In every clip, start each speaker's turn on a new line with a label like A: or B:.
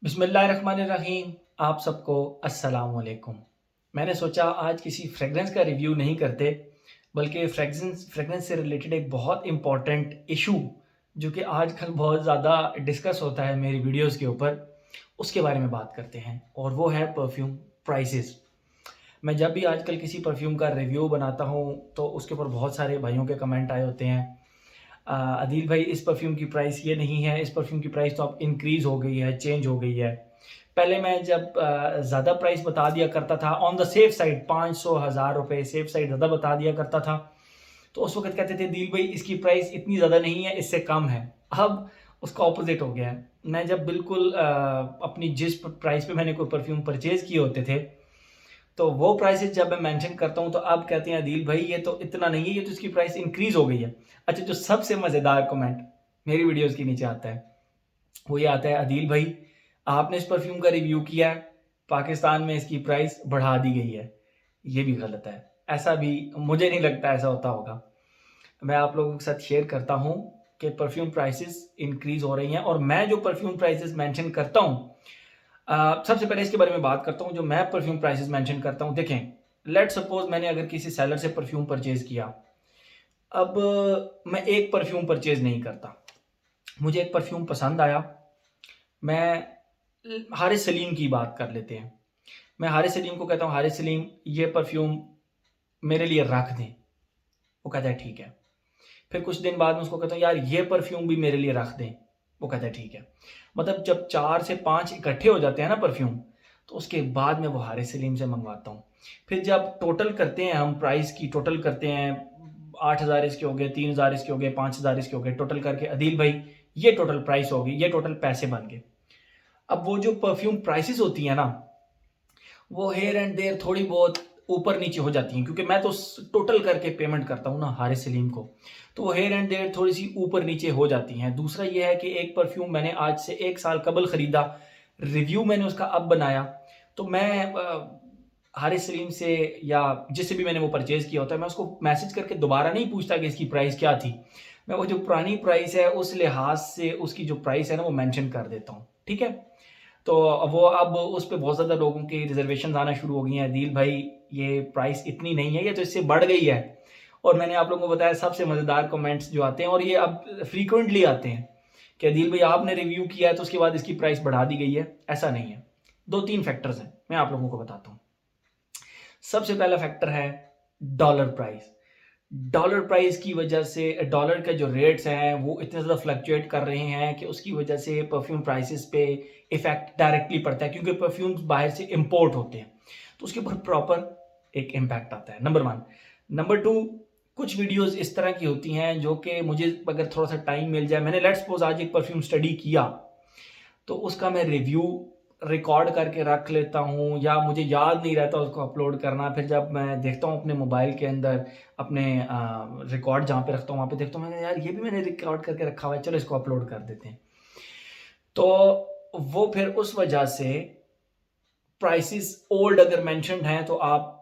A: बिस्मिल्लाहिर्रहमानिर्रहीम। आप सबको अस्सलाम वालेकुम। मैंने सोचा आज किसी फ्रेगरेंस का रिव्यू नहीं करते, बल्कि फ्रेगरेंस फ्रेगरेंस से रिलेटेड एक बहुत इम्पॉर्टेंट इशू जो कि आजकल बहुत ज़्यादा डिस्कस होता है मेरी वीडियोस के ऊपर, उसके बारे में बात करते हैं और वो है परफ्यूम प्राइसेस। मैं जब भी आजकल किसी परफ्यूम का रिव्यू बनाता हूँ तो उसके ऊपर बहुत सारे भाइयों के कमेंट आए होते हैं। अदील भाई, इस परफ्यूम की प्राइस ये नहीं है, इस परफ्यूम की प्राइस तो अब इंक्रीज़ हो गई है, चेंज हो गई है। पहले मैं जब ज़्यादा प्राइस बता दिया करता था, ऑन द सेफ साइड 500 हज़ार रुपये सेफ साइड ज़्यादा बता दिया करता था, तो उस वक़्त कहते थे दिल भाई इसकी प्राइस इतनी ज़्यादा नहीं है, इससे कम है। अब उसका ऑपोज़िट हो गया है। मैं जब बिल्कुल अपनी जिस प्राइस पे मैंने कोई परफ्यूम परचेज़ किए होते थे, तो वो प्राइसेज़ जब मैं मेंशन करता हूँ तो अब कहते हैं अदील भाई ये तो इतना नहीं है, ये तो इसकी प्राइस इंक्रीज़ हो गई है। अच्छा, जो सबसे मज़ेदार कमेंट मेरी वीडियोज़ के नीचे आता है, वो ये आता है, अदील भाई आपने इस परफ्यूम का रिव्यू किया है, पाकिस्तान में इसकी प्राइस बढ़ा दी गई है। ये भी गलत है। ऐसा भी मुझे नहीं लगता ऐसा होता होगा। मैं आप लोगों के साथ शेयर करता हूँ कि परफ्यूम प्राइसेस इंक्रीज़ हो रही हैं और मैं जो परफ्यूम प्राइसेस मेंशन करता हूँ, सबसे पहले इसके बारे में बात करता हूँ। जो मैं परफ्यूम प्राइसेस मेंशन करता हूँ, देखें, लेट्स सपोज़ मैंने अगर किसी सेलर से परफ्यूम परचेज़ किया। अब मैं एक परफ्यूम परचेज़ नहीं करता। मुझे एक परफ्यूम पसंद आया, मैं हारिस सलीम की बात कर लेते हैं। मैं हारिस सलीम को कहता हूँ, हारिस सलीम ये परफ्यूम मेरे लिए रख दें। वो कहता है ठीक है। फिर कुछ दिन बाद में उसको कहता हूँ यार ये परफ्यूम भी मेरे लिए रख दें। वो कहता है ठीक है। मतलब जब 4 से 5 इकट्ठे हो जाते हैं ना परफ्यूम, तो उसके बाद मैं वो हारिस सलीम से मंगवाता हूँ। फिर जब टोटल करते हैं, हम प्राइस की टोटल करते हैं, 8,000 इसके हो गए, 3,000 इसके हो गए, 5,000 इसके हो गए, टोटल करके अदील भाई ये टोटल प्राइस होगी, ये टोटल पैसे बन गए। अब वो जो परफ्यूम प्राइसेस होती हैं ना, वो हेयर एंड देयर थोड़ी बहुत ऊपर नीचे हो जाती हैं, क्योंकि मैं तो टोटल करके पेमेंट करता हूँ ना हारिस सलीम को, तो वो हेयर एंड देयर थोड़ी सी ऊपर नीचे हो जाती हैं। दूसरा ये है कि एक परफ्यूम मैंने आज से 1 साल कबल ख़रीदा, रिव्यू मैंने उसका अब बनाया, तो मैं हारिस सलीम से या जिससे भी मैंने वो परचेज़ किया होता है, मैं उसको मैसेज करके दोबारा नहीं पूछता कि इसकी प्राइस क्या थी। मैं वो जो पुरानी प्राइस है उस लिहाज से उसकी जो प्राइस है ना वो मेंशन कर देता हूँ, ठीक है? तो वो अब उस पे बहुत ज़्यादा लोगों की रिज़र्वेशंस आना शुरू हो गई हैं, "अदील भाई ये प्राइस इतनी नहीं है, ये तो इससे बढ़ गई है।" और मैंने आप लोगों को बताया सबसे मज़ेदार कमेंट्स जो आते हैं, और ये अब फ्रीक्वेंटली आते हैं कि अदील भाई आपने रिव्यू किया है तो उसके बाद इसकी प्राइस बढ़ा दी गई है। ऐसा नहीं है। 2-3 फैक्टर्स हैं, मैं आप लोगों को बताता हूँ। सबसे पहला फैक्टर है डॉलर प्राइस। डॉलर प्राइस की वजह से डॉलर के जो रेट्स हैं वो इतने ज़्यादा फ्लक्चुएट कर रहे हैं कि उसकी वजह से परफ्यूम प्राइसेस पे इफ़ेक्ट डायरेक्टली पड़ता है, क्योंकि परफ्यूम्स बाहर से इंपोर्ट होते हैं, तो उसके ऊपर प्रॉपर एक इम्पैक्ट आता है, नंबर 1। नंबर 2, कुछ वीडियोस इस तरह की होती हैं जो कि मुझे अगर थोड़ा सा टाइम मिल जाए, मैंने लेट्स सपोज आज एक परफ्यूम स्टडी किया, तो उसका मैं रिव्यू रिकॉर्ड करके रख लेता हूँ, या मुझे याद नहीं रहता उसको अपलोड करना। फिर जब मैं देखता हूँ अपने मोबाइल के अंदर अपने रिकॉर्ड जहाँ पे रखता हूँ वहाँ पे देखता हूँ, मैंने यार ये भी मैंने रिकॉर्ड करके रखा हुआ है, चलो इसको अपलोड कर देते हैं। तो वो फिर उस वजह से प्राइसेस ओल्ड अगर मेंशन्ड हैं तो आप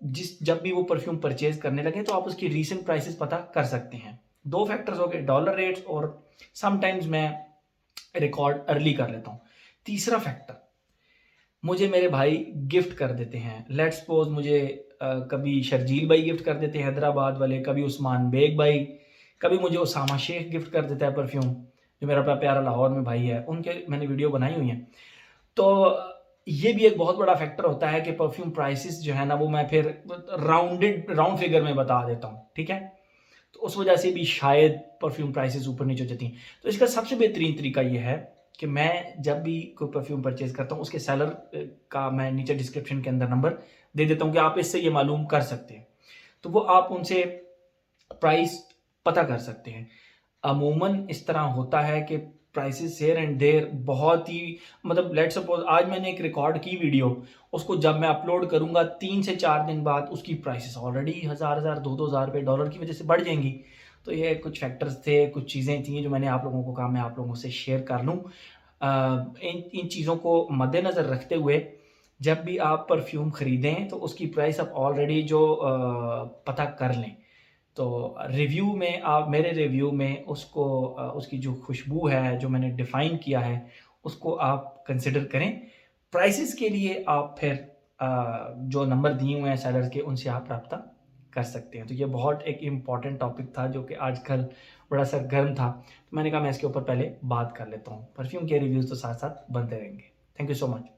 A: जिस जब भी वो परफ्यूम परचेज करने लगे तो आप उसकी रीसेंट प्राइसेस पता कर सकते हैं। 2 फैक्टर्स हो गए, डॉलर रेट्स, और समटाइम्स मैं रिकॉर्ड अर्ली कर लेता हूँ। तीसरा फैक्टर, मुझे मेरे भाई गिफ्ट कर देते हैं। लेट्स सपोज मुझे कभी शर्जील भाई गिफ्ट कर देते हैं हैदराबाद वाले, कभी उस्मान बेग भाई, कभी मुझे उसामा शेख गिफ्ट कर देता है परफ्यूम, जो मेरा बड़ा प्यारा लाहौर में भाई है, उनके मैंने वीडियो बनाई हुई है। तो ये भी एक बहुत बड़ा फैक्टर होता है कि परफ्यूम प्राइसेस जो है ना वो मैं फिर राउंड फिगर में बता देता हूँ, ठीक है? तो उस वजह से भी शायद परफ्यूम प्राइसेस ऊपर नीचे हो जाती हैं। तो इसका सबसे बेहतरीन तरीका ये है कि मैं जब भी कोई परफ्यूम परचेज़ करता हूँ, उसके सेलर का मैं नीचे डिस्क्रिप्शन के अंदर नंबर दे देता हूँ कि आप इससे ये मालूम कर सकते हैं। तो वो आप उनसे प्राइस पता कर सकते हैं। अमूमन इस तरह होता है कि प्राइसेस हियर एंड देयर बहुत ही, मतलब लेट्स सपोज़ आज मैंने एक रिकॉर्ड की वीडियो, उसको जब मैं अपलोड करूँगा 3 से 4 दिन बाद उसकी प्राइसेस ऑलरेडी 1000-1000, 2-2000 रुपए डॉलर की वजह से बढ़ जाएँगी। तो ये कुछ फैक्टर्स थे, कुछ चीज़ें थी जो मैंने आप लोगों को कहा मैं आप लोगों से शेयर कर लूँ। इन इन चीज़ों को मद्देनज़र रखते हुए जब भी आप परफ्यूम खरीदें तो उसकी प्राइस आप ऑलरेडी जो पता कर लें। तो रिव्यू में आप मेरे रिव्यू में उसको उसकी जो खुशबू है, जो मैंने डिफ़ाइन किया है, उसको आप कंसिडर करें। प्राइसेस के लिए आप फिर जो नंबर दिए हुए हैं सेलर के, उनसे आप रब्ता कर सकते हैं। तो ये बहुत एक इम्पॉर्टेंट टॉपिक था जो कि आजकल बड़ा सा गर्म था, तो मैंने कहा मैं इसके ऊपर पहले बात कर लेता हूँ। परफ्यूम के रिव्यूज़ तो साथ साथ बनते रहेंगे। Thank you so much.